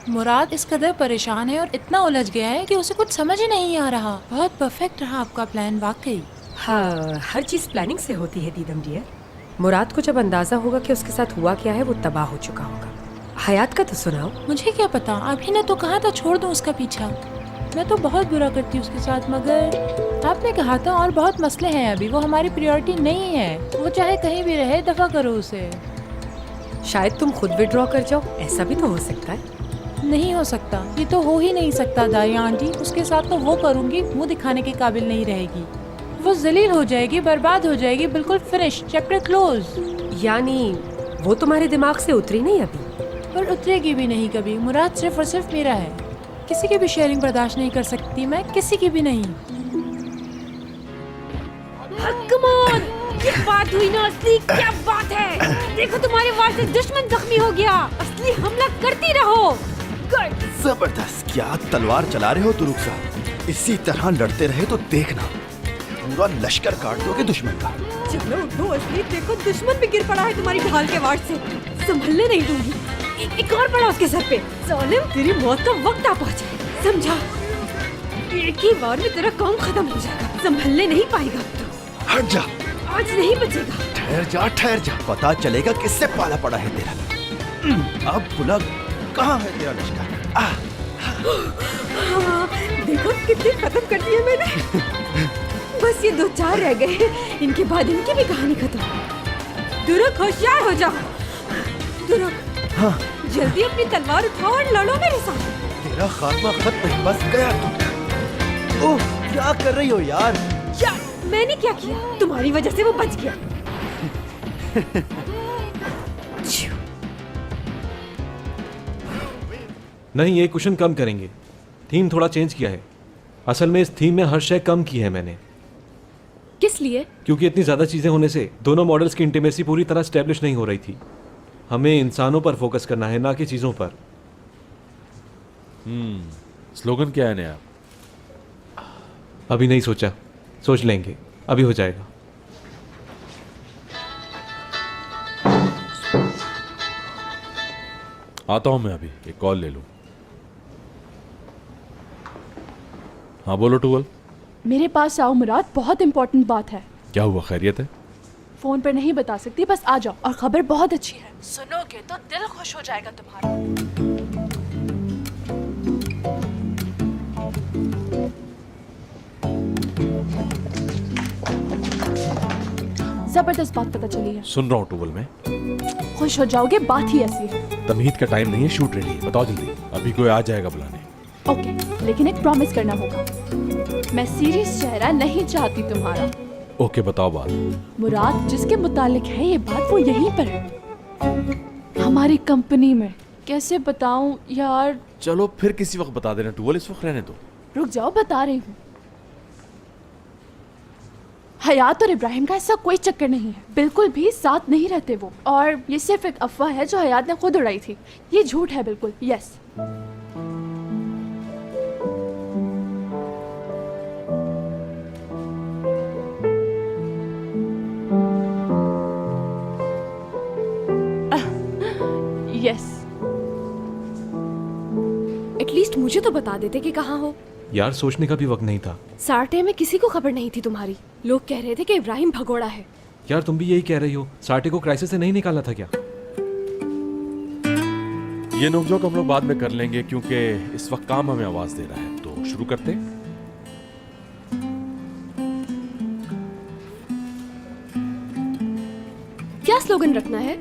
मुराद इस कदर परेशान है और इतना उलझ गया है कि उसे कुछ समझ ही नहीं आ रहा। बहुत परफेक्ट रहा आपका प्लान वाकई। हाँ, हर चीज प्लानिंग से होती है दीदम डियर। मुराद को जब अंदाजा होगा कि उसके साथ हुआ क्या है वो तबाह हो चुका होगा। हयात का तो सुनाओ। मुझे क्या पता, अभी ने तो कहा था छोड़ दूं उसका पीछा। मैं तो बहुत बुरा करती हूँ उसके साथ, मगर आपने कहा था और बहुत मसले हैं अभी, वो हमारी प्रायोरिटी नहीं है। वो चाहे कहीं भी रहे, दफा करो उसे। शायद तुम खुद विड्रॉ कर जाओ, ऐसा भी तो हो सकता है। नहीं हो सकता, ये तो हो ही नहीं सकता दारिया आंटी। उसके साथ तो वो करूँगी, मुंह दिखाने के काबिल नहीं रहेगी। वो जलील हो जाएगी, बर्बाद हो जाएगी, बिल्कुल फिनिश, चैप्टर क्लोज। यानी वो तुम्हारे दिमाग से उतरी नहीं अभी? पर उतरेगी भी नहीं कभी। मुराद सिर्फ और सिर्फ मेरा है, किसी की भी शेयरिंग बर्दाश्त नहीं कर सकती मैं, किसी की भी नहीं। ये बात हुई ना, असली क्या बात है। देखो तुम्हारे वार से दुश्मन जख्मी हो गया। असली हमला करती रहो। जबरदस्त। क्या तलवार चला रहे हो तुरुक साहब? इसी तरह लड़ते रहे तो देखना पूरा लश्कर काट दोगे दुश्मन का। चलो उठो असली, देखो दुश्मन भी गिर पड़ा है तुम्हारी ढाल के वार से। संभलने नहीं दूंगी। एक और पड़ा उसके सर पे। जालिम, तेरी मौत का वक्त आ पहुंचा है, समझा? एक ही वार में तेरा काम खत्म हो जाएगा। संभलने नहीं पाएगा तू। हट जा, आज नहीं बचेगा। ठहर जा, पता चलेगा किससे पाला पड़ा है तेरा। अब बुला, कहाँ है तेरा लश्कर? हाँ, देखो कितने खत्म कर दिए मैंने। बस ये 2-4 रह गए, इनके बाद इनकी भी कहानी खत्म। दुरुक, होशियार हो जाओ। दुरुक, हाँ, जल्दी अपनी तलवार उठाओ और लड़ो मेरे साथ। तेरा खात्मा खत नहीं, बस गया तू। ओह, क्या कर रही हो यार? क्या? मैंने क्या किया? तुम्हारी वजह से वो बच गया। नहीं, ये कुशन कम करेंगे। थीम थोड़ा चेंज किया है। असल में इस थीम में हर शय कम की है मैंने। किस लिए? क्योंकि इतनी ज़्यादा चीज़ें होने से दोनों मॉडल्स की इंटीमेसी पूरी तरह स्टैब्लिश नहीं हो रही थी। हमें इंसानों पर फोकस करना है, ना कि चीज़ों पर। स्लोगन क्या है नया? अभी नहीं सोचा, सोच लेंगे, अभी हो जाएगा। आता हूं मैं, अभी एक कॉल ले लूं। हाँ बोलो टूवल। मेरे पास आओ मुराद, बहुत इंपॉर्टेंट बात है। क्या हुआ, खैरियत है? फोन पर नहीं बता सकती, बस आ जाओ। और खबर बहुत अच्छी है, सुनोगे तो दिल खुश हो जाएगा तुम्हारा। जबरदस्त बात पता चली है। सुन रहा हूँ टूवल में। खुश हो जाओगे, बात ही ऐसी है। तमहीद का टाइम नहीं है, शूट रेडी है, बताओ जल्दी। अभी कोई आ जाएगा बुलाने। ओके, लेकिन एक प्रॉमिस करना होगा। मैं सीरियस चेहरा नहीं चाहती तुम्हारा। ओके, बताओ बात। मुराद, जिसके मुतालिक है ये बात, वो यहीं पर है, हमारी कंपनी में। कैसे बताऊं यार? चलो फिर किसी वक्त बता देना टूवल, इस वक्त रहने दो। रुक जाओ, बता रही हूँ। हयात और इब्राहिम का ऐसा कोई चक्कर नहीं है, बिल्कुल भी साथ नहीं रहते वो। और ये सिर्फ एक अफवाह है जो हयात ने खुद उड़ाई थी। ये झूठ है बिल्कुल। यस। यस। एटलीस्ट मुझे तो बता देते कि कहाँ हो। यार, सोचने का भी वक्त नहीं था। सार्टे में किसी को खबर नहीं थी तुम्हारी। लोग कह रहे थे कि इब्राहिम भगोड़ा है। यार, तुम भी यही कह रही हो। सार्टे को क्राइसिस से नहीं निकाला था क्या? ये नोकझोंक हम लोग बाद में कर लेंगे, क्योंकि इस वक्त काम हमें आवाज दे रहा है। तो शुरू करते। क्या स्लोगन रखना है?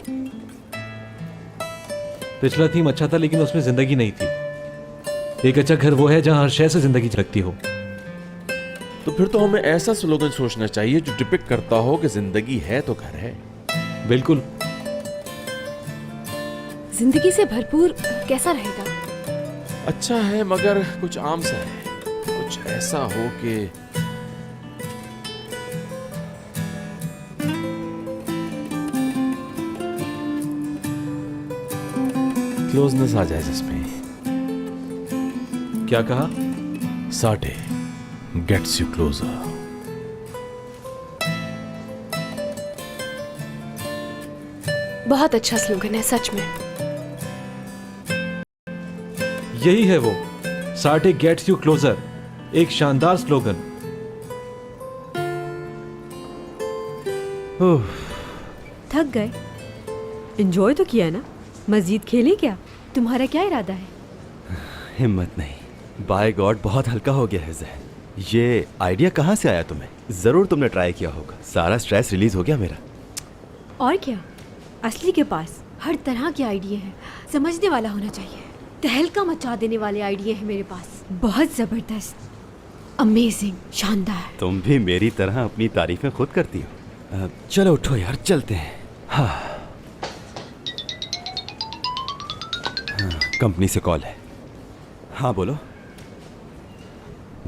पिछला थीम अच्छा था, लेकिन उसमें जिंदगी नहीं थी। एक अच्छा घर वो है जहां हर शय से जिंदगी झलकती हो। तो फिर तो हमें ऐसा स्लोगन सोचना चाहिए जो डिपिक्ट करता हो कि जिंदगी है तो घर है। बिल्कुल। जिंदगी से भरपूर कैसा रहेगा? अच्छा है, मगर कुछ आम सा है। कुछ ऐसा हो कि क्लोजनेस आ जाए जिसमें। क्या कहा? साटे गेट्स यू क्लोजर। बहुत अच्छा स्लोगन है सच में। यही है वो, सार्टे गेट्स यू क्लोजर, एक शानदार स्लोगन। थक गए? एंजॉय तो किया ना? मजीद खेलें क्या? तुम्हारा क्या इरादा है? हिम्मत नहीं, बाय गॉड बहुत हल्का हो गया है जहन। ये आइडिया कहाँ से आया तुम्हें? जरूर तुमने ट्राई किया होगा। सारा स्ट्रेस रिलीज हो गया मेरा। और क्या, असली के पास हर तरह के आइडिया हैं। समझने वाला होना चाहिए। तहलका मचा देने वाले आइडिया है मेरे पास। बहुत जबरदस्त, अमेजिंग, शानदार। तुम भी मेरी तरह अपनी तारीफें खुद करती हो। चलो उठो यार, चलते हैं। हाँ, कंपनी से कॉल है। हाँ बोलो।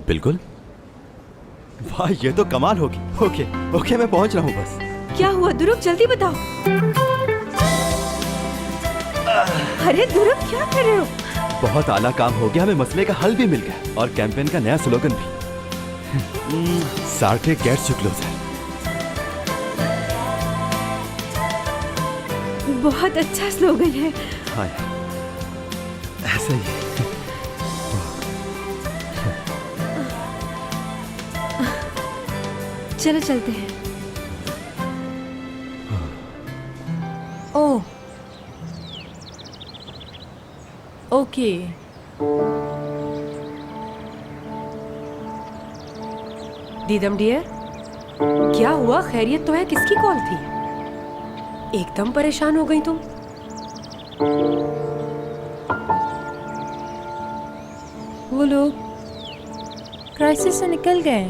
बिल्कुल। वाह, ये तो कमाल होगी। ओके ओके, मैं पहुंच रहा हूँ बस। क्या हुआ ध्रुव, जल्दी बताओ। अरे ध्रुव, क्या कर रहे हो? बहुत आला काम हो गया, हमें मसले का हल भी मिल गया और कैंपेन का नया स्लोगन भी। सार्टे गेट्स यू क्लोजर। बहुत अच्छा स्लोगन है। हाँ यार, ऐसा ही है। चलो चलते हैं। ओह, ओके। दीदम डियर, क्या हुआ? खैरियत तो है? किसकी कॉल थी? एकदम परेशान हो गई तुम। वो लोग क्राइसिस से निकल गए।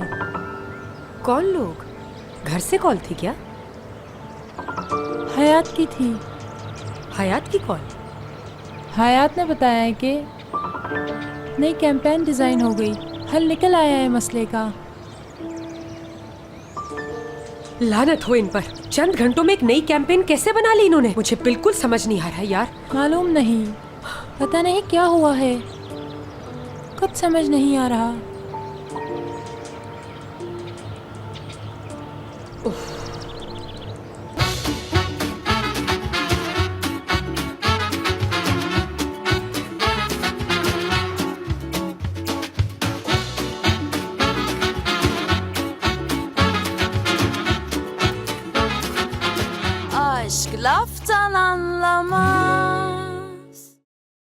कौन लोग? घर से कॉल थी क्या? हयात की थी। हयात की कॉल? हयात ने बताया है कि नई कैंपेन डिज़ाइन हो गई, हल निकल आया है मसले का। लानत हो इन पर, चंद घंटों में एक नई कैंपेन कैसे बना ली इन्होंने? मुझे बिल्कुल समझ नहीं आ रहा है यार। मालूम नहीं, पता नहीं क्या हुआ है, कुछ समझ नहीं आ रहा। Aşk laftan anlamaz.